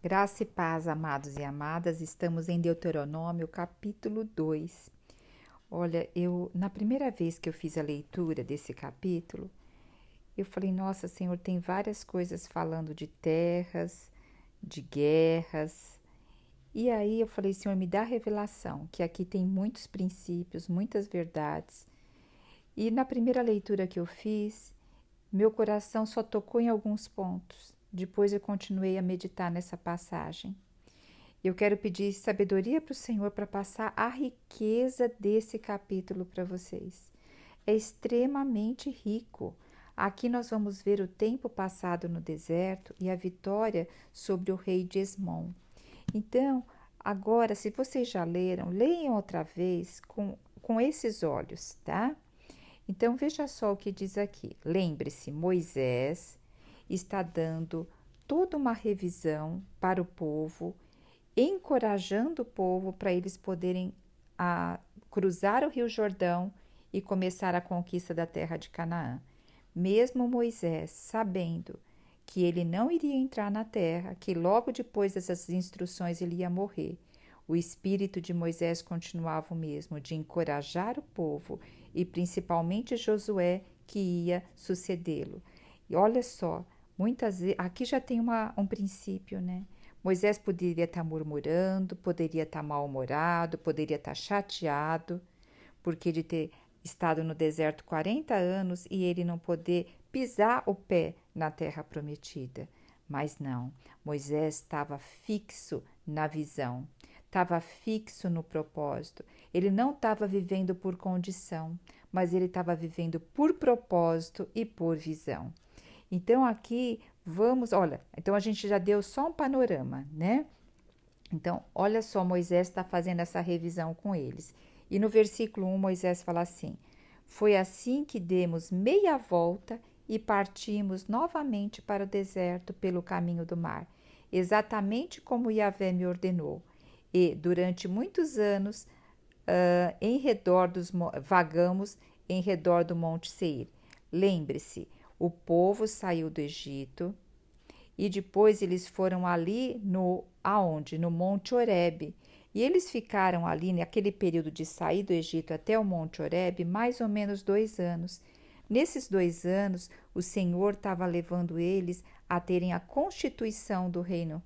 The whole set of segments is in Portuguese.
Graça e paz, amados e amadas, estamos em Deuteronômio, capítulo 2. Olha, na primeira vez que eu fiz a leitura desse capítulo, eu falei, nossa, Senhor, tem várias coisas falando de terras, de guerras. E aí eu falei, Senhor, me dá revelação, que aqui tem muitos princípios, muitas verdades. E na primeira leitura que eu fiz, meu coração só tocou em alguns pontos. Depois eu continuei a meditar nessa passagem. Eu quero pedir sabedoria para o Senhor para passar a riqueza desse capítulo para vocês. É extremamente rico. Aqui nós vamos ver o tempo passado no deserto e a vitória sobre o rei de Esmon. Então, agora, se vocês já leram, leiam outra vez com esses olhos, tá? Então, veja só o que diz aqui. Lembre-se, Moisés está dando toda uma revisão para o povo, encorajando o povo para eles poderem cruzar o Rio Jordão e começar a conquista da terra de Canaã. Mesmo Moisés, sabendo que ele não iria entrar na terra, que logo depois dessas instruções ele ia morrer, o espírito de Moisés continuava o mesmo, de encorajar o povo e principalmente Josué, que ia sucedê-lo. E olha só, muitas vezes, aqui já tem um princípio, né? Moisés poderia estar murmurando, poderia estar mal-humorado, poderia estar chateado, porque de ter estado no deserto 40 anos e ele não poder pisar o pé na terra prometida. Mas não, Moisés estava fixo na visão, estava fixo no propósito. Ele não estava vivendo por condição, mas ele estava vivendo por propósito e por visão. Então aqui então a gente já deu só um panorama, né? Então, olha só, Moisés está fazendo essa revisão com eles. E no versículo 1, Moisés fala assim: foi assim que demos meia volta e partimos novamente para o deserto pelo caminho do mar, exatamente como Yahvé me ordenou. E durante muitos anos vagamos em redor do Monte Seir. Lembre-se, o povo saiu do Egito e depois eles foram ali aonde? No Monte Horebe. E eles ficaram ali naquele período de sair do Egito até o Monte Horebe mais ou menos 2 anos. Nesses 2 anos, o Senhor estava levando eles a terem a constituição do reino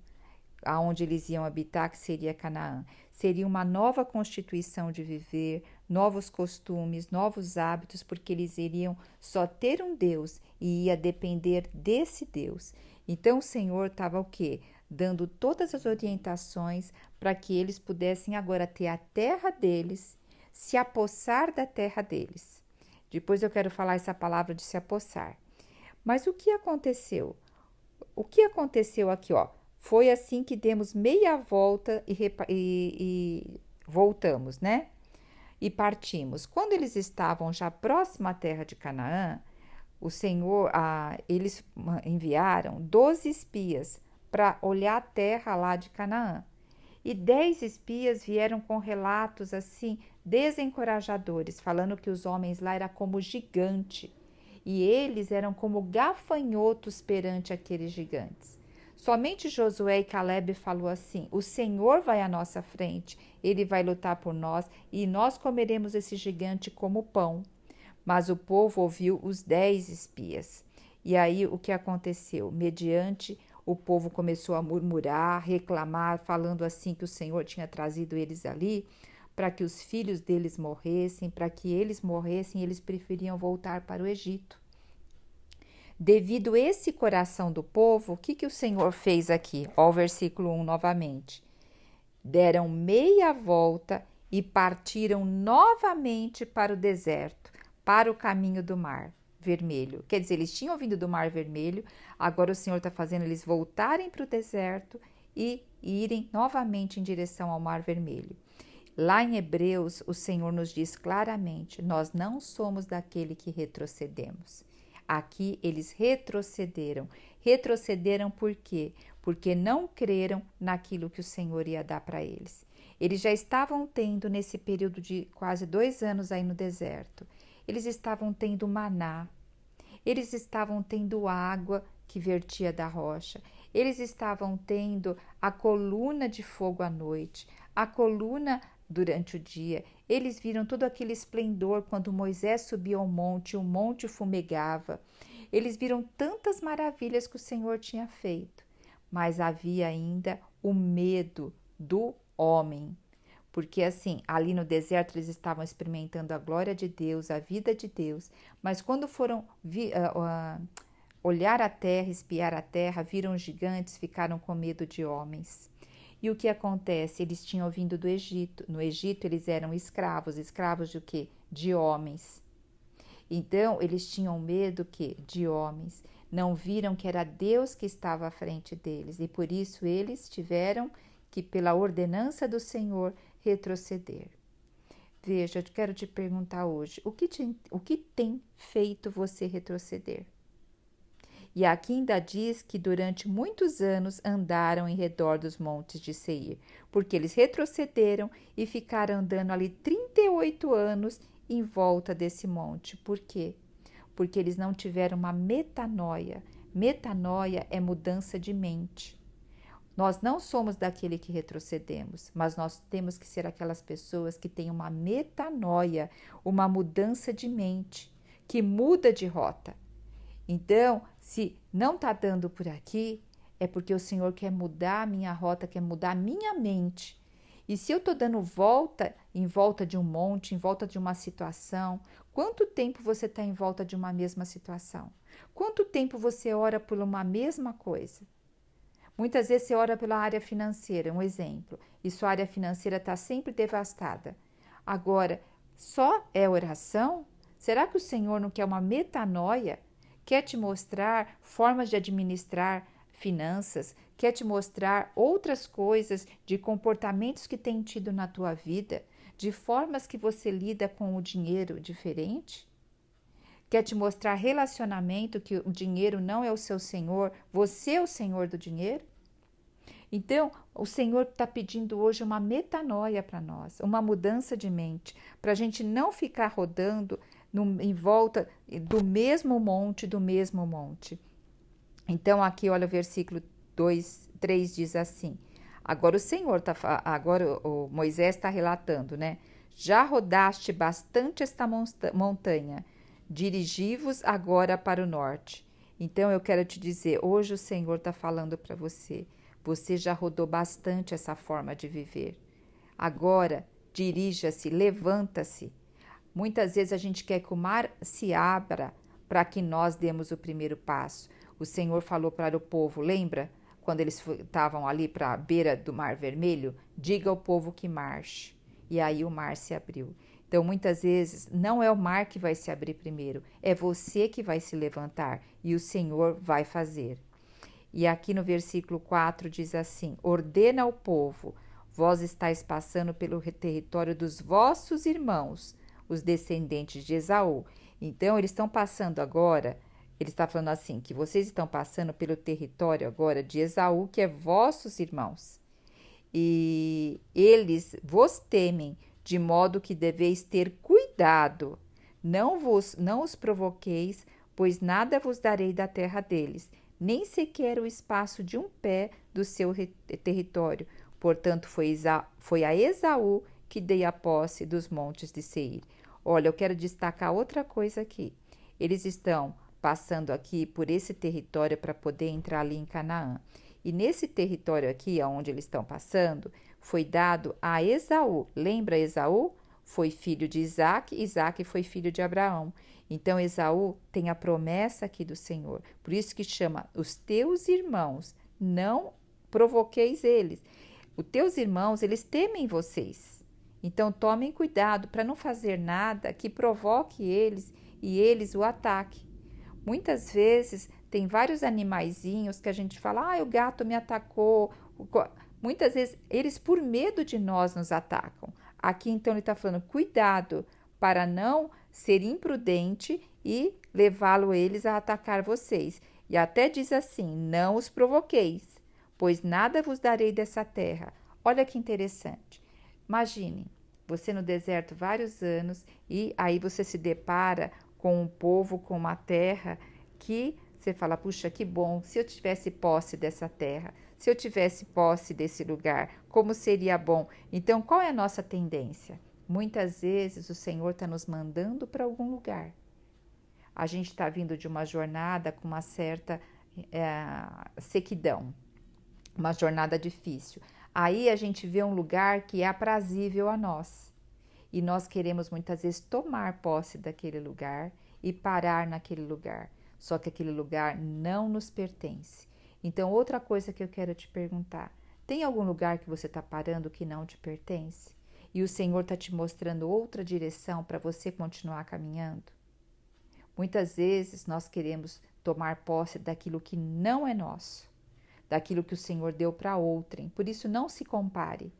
aonde eles iam habitar, que seria Canaã. Seria uma nova constituição de viver, novos costumes, novos hábitos, porque eles iriam só ter um Deus e ia depender desse Deus. Então o Senhor estava o quê? Dando todas as orientações para que eles pudessem agora ter a terra deles, se apossar da terra deles. Depois eu quero falar essa palavra de se apossar. Mas o que aconteceu? O que aconteceu aqui, ó? Foi assim que demos meia volta e voltamos, né? E partimos. Quando eles estavam já próximo à terra de Canaã, eles enviaram 12 espias para olhar a terra lá de Canaã. E 10 espias vieram com relatos assim desencorajadores, falando que os homens lá eram como gigante e eles eram como gafanhotos perante aqueles gigantes. Somente Josué e Caleb falou assim: o Senhor vai à nossa frente, ele vai lutar por nós e nós comeremos esse gigante como pão. Mas o povo ouviu os 10 espias. E aí o que aconteceu? Mediante o povo começou a murmurar, reclamar, falando assim que o Senhor tinha trazido eles ali para que os filhos deles morressem, para que eles morressem, eles preferiam voltar para o Egito. Devido a esse coração do povo, o que o Senhor fez aqui? Ó, o versículo 1 novamente. Deram meia volta e partiram novamente para o deserto, para o caminho do Mar Vermelho. Quer dizer, eles tinham vindo do Mar Vermelho, agora o Senhor está fazendo eles voltarem para o deserto e irem novamente em direção ao Mar Vermelho. Lá em Hebreus, o Senhor nos diz claramente: nós não somos daquele que retrocedemos. Aqui eles retrocederam. Retrocederam por quê? Porque não creram naquilo que o Senhor ia dar para eles. Eles já estavam tendo, nesse período de quase 2 anos aí no deserto, eles estavam tendo maná, eles estavam tendo água que vertia da rocha, Eles estavam tendo a coluna de fogo à noite, a coluna durante o dia. Eles viram todo aquele esplendor quando Moisés subia ao monte, o monte fumegava. Eles viram tantas maravilhas que o Senhor tinha feito, mas havia ainda o medo do homem. Porque assim, ali no deserto eles estavam experimentando a glória de Deus, a vida de Deus, mas quando foram olhar a terra, espiar a terra, viram gigantes, ficaram com medo de homens. E o que acontece? Eles tinham vindo do Egito. No Egito eles eram escravos. Escravos de quê? De homens. Então eles tinham medo que de homens. Não viram que era Deus que estava à frente deles. E por isso eles tiveram que, pela ordenança do Senhor, retroceder. Veja, eu quero te perguntar hoje, o que tem feito você retroceder? E aqui ainda diz que durante muitos anos andaram em redor dos montes de Seir, porque eles retrocederam e ficaram andando ali 38 anos em volta desse monte. Por quê? Porque eles não tiveram uma metanoia. Metanoia é mudança de mente. Nós não somos daquele que retrocedemos, mas nós temos que ser aquelas pessoas que têm uma metanoia, uma mudança de mente, que muda de rota. Então, se não está dando por aqui, é porque o Senhor quer mudar a minha rota, quer mudar a minha mente. E se eu estou dando volta em volta de um monte, em volta de uma situação, quanto tempo você está em volta de uma mesma situação? Quanto tempo você ora por uma mesma coisa? Muitas vezes você ora pela área financeira, um exemplo, e sua área financeira está sempre devastada. Agora, só é oração? Será que o Senhor não quer uma metanoia? Quer te mostrar formas de administrar finanças? Quer te mostrar outras coisas de comportamentos que tem tido na tua vida? De formas que você lida com o dinheiro diferente? Quer te mostrar relacionamento, que o dinheiro não é o seu senhor, você é o senhor do dinheiro? Então, o Senhor está pedindo hoje uma metanoia para nós, uma mudança de mente, para a gente não ficar rodando em volta do mesmo monte, Então, aqui, olha o versículo 3 diz assim, agora o Moisés está relatando, né? Já rodaste bastante esta montanha, dirigi-vos agora para o norte. Então, eu quero te dizer, hoje o Senhor está falando para você, você já rodou bastante essa forma de viver. Agora, dirija-se, levanta-se. Muitas vezes a gente quer que o mar se abra para que nós demos o primeiro passo. O Senhor falou para o povo, lembra? Quando eles estavam ali para a beira do Mar Vermelho, diga ao povo que marche. E aí o mar se abriu. Então, muitas vezes, não é o mar que vai se abrir primeiro, é você que vai se levantar e o Senhor vai fazer. E aqui no versículo 4 diz assim, ordena ao povo, vós estáis passando pelo território dos vossos irmãos, os descendentes de Esaú. Então, eles estão passando agora, ele está falando assim, que vocês estão passando pelo território agora de Esaú, que é vossos irmãos. E eles vos temem, de modo que deveis ter cuidado. Não os provoqueis, pois nada vos darei da terra deles, nem sequer o espaço de um pé do seu território. Portanto, foi a Esaú que dei a posse dos montes de Seir. Olha, eu quero destacar outra coisa aqui. Eles estão passando aqui por esse território para poder entrar ali em Canaã. E nesse território aqui, onde eles estão passando, foi dado a Esaú. Lembra Esaú? Foi filho de Isaac, Isaac foi filho de Abraão. Então, Esaú tem a promessa aqui do Senhor. Por isso que chama os teus irmãos, não provoqueis eles. Os teus irmãos, eles temem vocês. Então, tomem cuidado para não fazer nada que provoque eles e eles o ataquem. Muitas vezes, tem vários animaizinhos que a gente fala, o gato me atacou. Muitas vezes, eles por medo de nós nos atacam. Aqui, então, ele está falando, cuidado para não ser imprudente e levá-lo eles a atacar vocês. E até diz assim, não os provoqueis, pois nada vos darei dessa terra. Olha que interessante. Imagine, você no deserto vários anos e aí você se depara com um povo, com uma terra que Você fala, puxa, que bom, se eu tivesse posse dessa terra, se eu tivesse posse desse lugar, como seria bom. Então, qual é a nossa tendência? Muitas vezes o Senhor está nos mandando para algum lugar. A gente está vindo de uma jornada com uma certa sequidão, uma jornada difícil. Aí a gente vê um lugar que é aprazível a nós. E nós queremos muitas vezes tomar posse daquele lugar e parar naquele lugar. Só que aquele lugar não nos pertence. Então, outra coisa que eu quero te perguntar: tem algum lugar que você está parando que não te pertence? E o Senhor está te mostrando outra direção para você continuar caminhando? Muitas vezes nós queremos tomar posse daquilo que não é nosso, daquilo que o Senhor deu para outrem. Por isso, não se compare.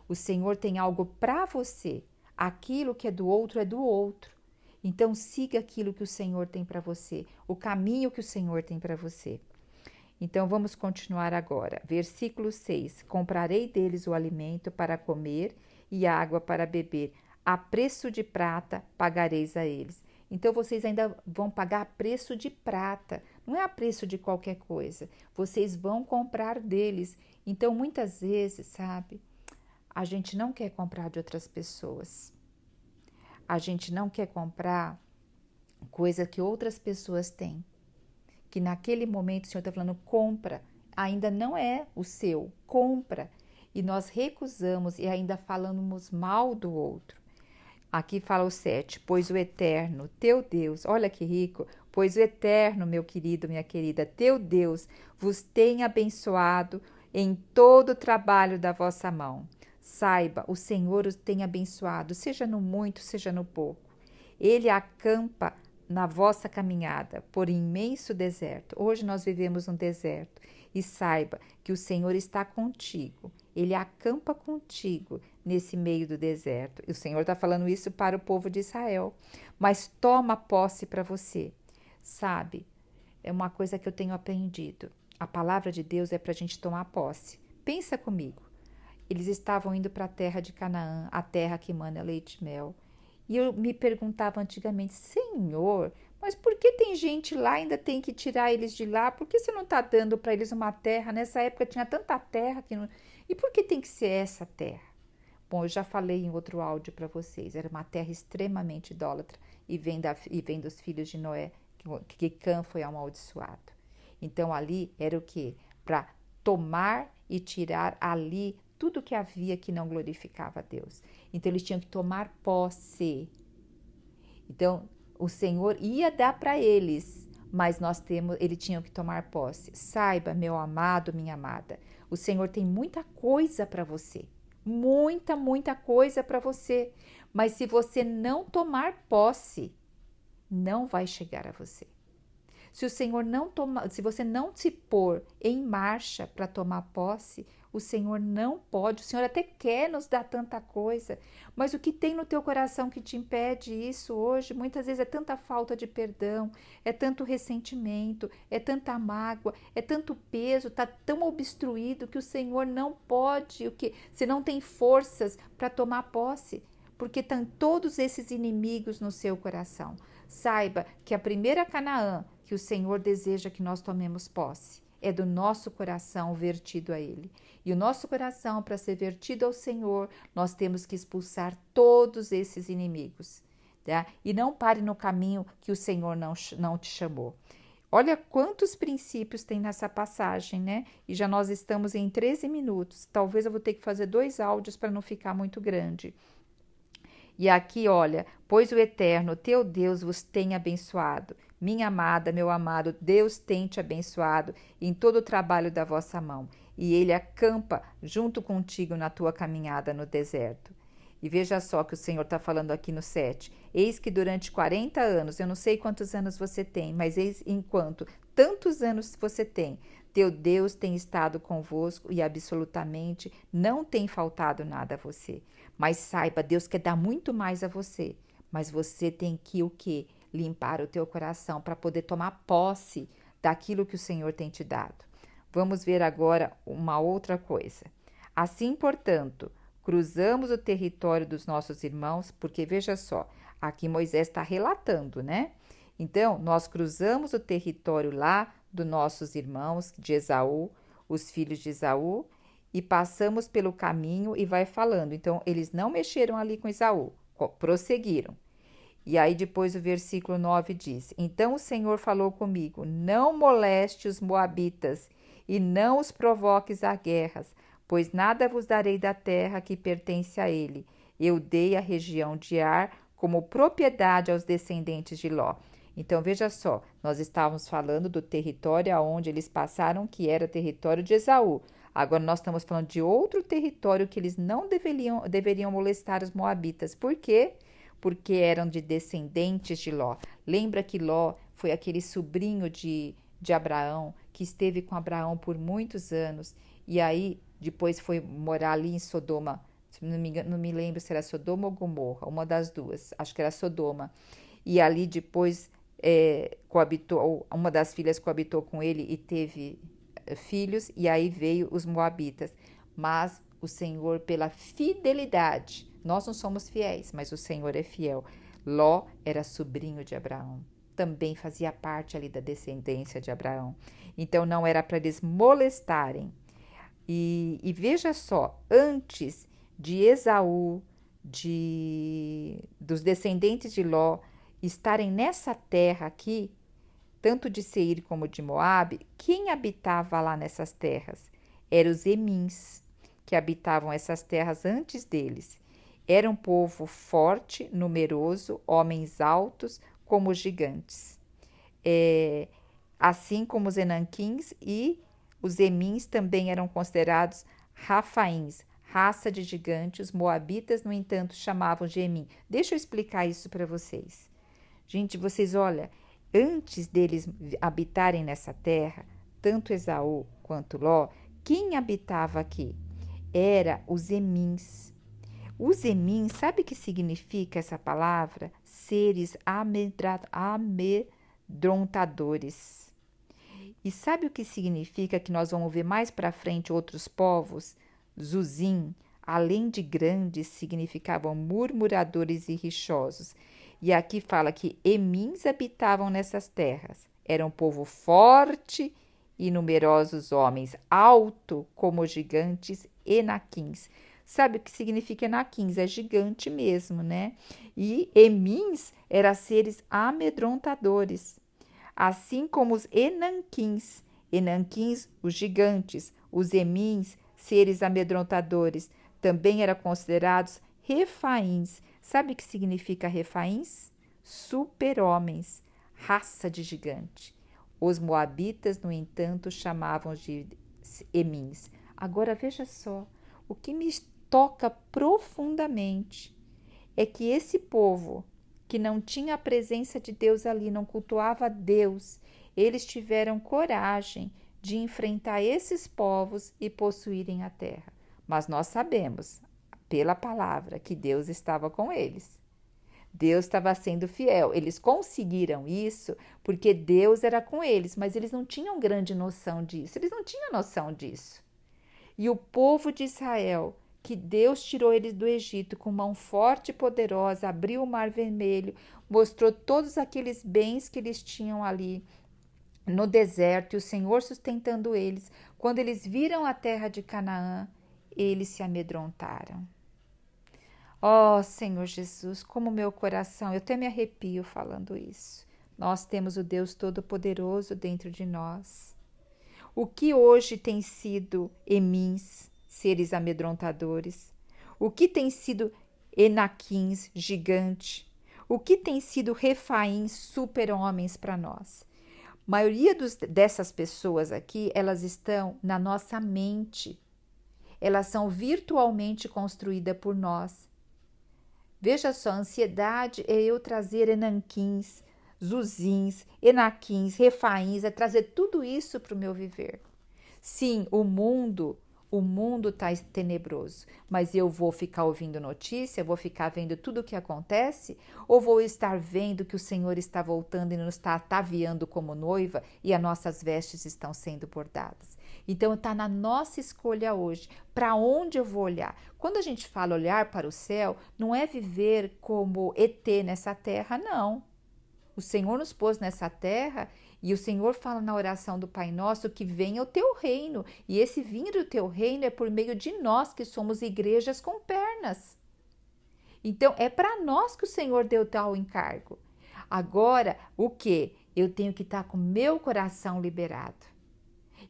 O Senhor tem algo para você. Aquilo que é do outro é do outro. Então, siga aquilo que o Senhor tem para você, o caminho que o Senhor tem para você. Então, vamos continuar agora. Versículo 6. Comprarei deles o alimento para comer e água para beber. A preço de prata pagareis a eles. Então, vocês ainda vão pagar a preço de prata. Não é a preço de qualquer coisa. Vocês vão comprar deles. Então, muitas vezes, sabe, a gente não quer comprar de outras pessoas. A gente não quer comprar coisa que outras pessoas têm. Que naquele momento o Senhor está falando, compra. Ainda não é o seu, compra. E nós recusamos e ainda falamos mal do outro. Aqui fala o 7, pois o Eterno, teu Deus, olha que rico, pois o Eterno, meu querido, minha querida, teu Deus, vos tem abençoado em todo o trabalho da vossa mão. Saiba, o Senhor os tem abençoado, seja no muito, seja no pouco. Ele acampa na vossa caminhada por imenso deserto. Hoje nós vivemos um deserto. E saiba que o Senhor está contigo. Ele acampa contigo nesse meio do deserto. E o Senhor está falando isso para o povo de Israel. Mas toma posse para você. Sabe, é uma coisa que eu tenho aprendido. A palavra de Deus é para a gente tomar posse. Pensa comigo. Eles estavam indo para a terra de Canaã, a terra que emana leite e mel. E eu me perguntava antigamente, Senhor, mas por que tem gente lá, ainda tem que tirar eles de lá? Por que você não está dando para eles uma terra? Nessa época tinha tanta terra que não... E por que tem que ser essa terra? Bom, eu já falei em outro áudio para vocês, era uma terra extremamente idólatra e vem dos filhos de Noé, que Cã foi amaldiçoado. Então ali era o quê? Para tomar e tirar ali tudo que havia que não glorificava a Deus. Então eles tinham que tomar posse. Então o Senhor ia dar para eles, mas eles tinham que tomar posse. Saiba, meu amado, minha amada, o Senhor tem muita coisa para você. Muita coisa para você. Mas se você não tomar posse, não vai chegar a você. Se o Senhor não tomar, se você não se pôr em marcha para tomar posse, o Senhor não pode. O Senhor até quer nos dar tanta coisa, mas o que tem no teu coração que te impede isso hoje, muitas vezes é tanta falta de perdão, é tanto ressentimento, é tanta mágoa, é tanto peso, está tão obstruído que o Senhor não pode, você não tem forças para tomar posse, porque estão todos esses inimigos no seu coração. Saiba que a primeira Canaã que o Senhor deseja que nós tomemos posse é do nosso coração vertido a Ele. E o nosso coração, para ser vertido ao Senhor, nós temos que expulsar todos esses inimigos. Tá? E não pare no caminho que o Senhor não te chamou. Olha quantos princípios tem nessa passagem, né? E já nós estamos em 13 minutos. Talvez eu vou ter que fazer 2 áudios para não ficar muito grande. E aqui, olha, pois o Eterno, teu Deus, vos tem abençoado. Minha amada, meu amado, Deus tem te abençoado em todo o trabalho da vossa mão. E Ele acampa junto contigo na tua caminhada no deserto. E veja só que o Senhor está falando aqui no 7. Eis que durante 40 anos, eu não sei quantos anos você tem, mas eis enquanto tantos anos você tem, teu Deus tem estado convosco e absolutamente não tem faltado nada a você. Mas saiba, Deus quer dar muito mais a você, mas você tem que o quê? Limpar o teu coração para poder tomar posse daquilo que o Senhor tem te dado. Vamos ver agora uma outra coisa. Assim, portanto, cruzamos o território dos nossos irmãos, porque veja só, aqui Moisés está relatando, né? Então, nós cruzamos o território lá dos nossos irmãos de Esaú, os filhos de Esaú, e passamos pelo caminho e vai falando. Então, eles não mexeram ali com Esaú, prosseguiram. E aí depois o versículo 9 diz: Então o Senhor falou comigo: Não moleste os moabitas e não os provoques a guerras, pois nada vos darei da terra que pertence a ele. Eu dei a região de Ar como propriedade aos descendentes de Ló. Então veja só, nós estávamos falando do território aonde eles passaram, que era território de Esaú. Agora nós estamos falando de outro território que eles não deveriam molestar os moabitas. Por quê? Porque eram de descendentes de Ló. Lembra que Ló foi aquele sobrinho de Abraão, que esteve com Abraão por muitos anos, e aí depois foi morar ali em Sodoma, não me lembro se era Sodoma ou Gomorra, uma das duas, acho que era Sodoma, e ali depois coabitou, uma das filhas coabitou com ele e teve filhos, e aí veio os moabitas, mas o Senhor, pela fidelidade, nós não somos fiéis, mas o Senhor é fiel. Ló era sobrinho de Abraão, também fazia parte ali da descendência de Abraão. Então não era para eles molestarem. E veja só, antes de Esaú, dos descendentes de Ló, estarem nessa terra aqui, tanto de Seir como de Moabe, quem habitava lá nessas terras? Eram os Emins, que habitavam essas terras antes deles. Era um povo forte, numeroso, homens altos como os gigantes. Assim como os Enanquins, e os Emins também eram considerados Rafaíns, raça de gigantes. Os moabitas, no entanto, chamavam de Emim. Deixa eu explicar isso para vocês. Gente, vocês olha, antes deles habitarem nessa terra, tanto Esaú quanto Ló, quem habitava aqui? Era os Emins. Os Emins, sabe o que significa essa palavra? Seres amedrontadores. E sabe o que significa, que nós vamos ver mais para frente outros povos? Zuzim, além de grandes, significavam murmuradores e rixosos. E aqui fala que Emins habitavam nessas terras. Era um povo forte e numerosos homens, alto como gigantes Enaquins. Sabe o que significa Enaquins? É gigante mesmo, né? E Emins eram seres amedrontadores, assim como os Enanquins. Enanquins, os gigantes, os Emins, seres amedrontadores, também eram considerados Refaíns. Sabe o que significa Refaíns? Super-homens, raça de gigante. Os moabitas, no entanto, chamavam de Emins. Agora veja só, o que me toca profundamente é que esse povo, que não tinha a presença de Deus ali, não cultuava a Deus, eles tiveram coragem de enfrentar esses povos e possuírem a terra. Mas nós sabemos, pela palavra, que Deus estava com eles. Deus estava sendo fiel. Eles conseguiram isso porque Deus era com eles, mas eles não tinham grande noção disso. Eles não tinham noção disso. E o povo de Israel, que Deus tirou eles do Egito com mão forte e poderosa, abriu o Mar Vermelho, mostrou todos aqueles bens que eles tinham ali no deserto e o Senhor sustentando eles. Quando eles viram a terra de Canaã, eles se amedrontaram. Ó Senhor Jesus, como meu coração, eu até me arrepio falando isso. Nós temos o Deus Todo-Poderoso dentro de nós. O que hoje tem sido Emins, seres amedrontadores? O que tem sido Enaquins, gigante? O que tem sido Refaíns, super-homens para nós? A maioria dessas pessoas aqui, elas estão na nossa mente. Elas são virtualmente construídas por nós. Veja só, a ansiedade é eu trazer Enanquins, Zuzins, Enaquins, Refaíns, é trazer tudo isso para o meu viver. Sim, o mundo está tenebroso, mas eu vou ficar ouvindo notícia, vou ficar vendo tudo o que acontece, ou vou estar vendo que o Senhor está voltando e nos está ataviando como noiva e as nossas vestes estão sendo bordadas. Então está na nossa escolha hoje, para onde eu vou olhar. Quando a gente fala olhar para o céu, não é viver como ET nessa terra, não. O Senhor nos pôs nessa terra e o Senhor fala na oração do Pai Nosso que venha o teu reino. E esse vir do teu reino é por meio de nós que somos igrejas com pernas. Então, é para nós que o Senhor deu tal encargo. Agora, o que? Eu tenho que estar com meu coração liberado.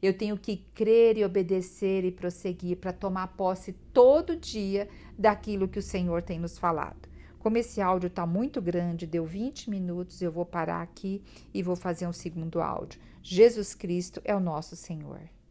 Eu tenho que crer e obedecer e prosseguir para tomar posse todo dia daquilo que o Senhor tem nos falado. Como esse áudio está muito grande, deu 20 minutos, eu vou parar aqui e vou fazer um segundo áudio. Jesus Cristo é o nosso Senhor.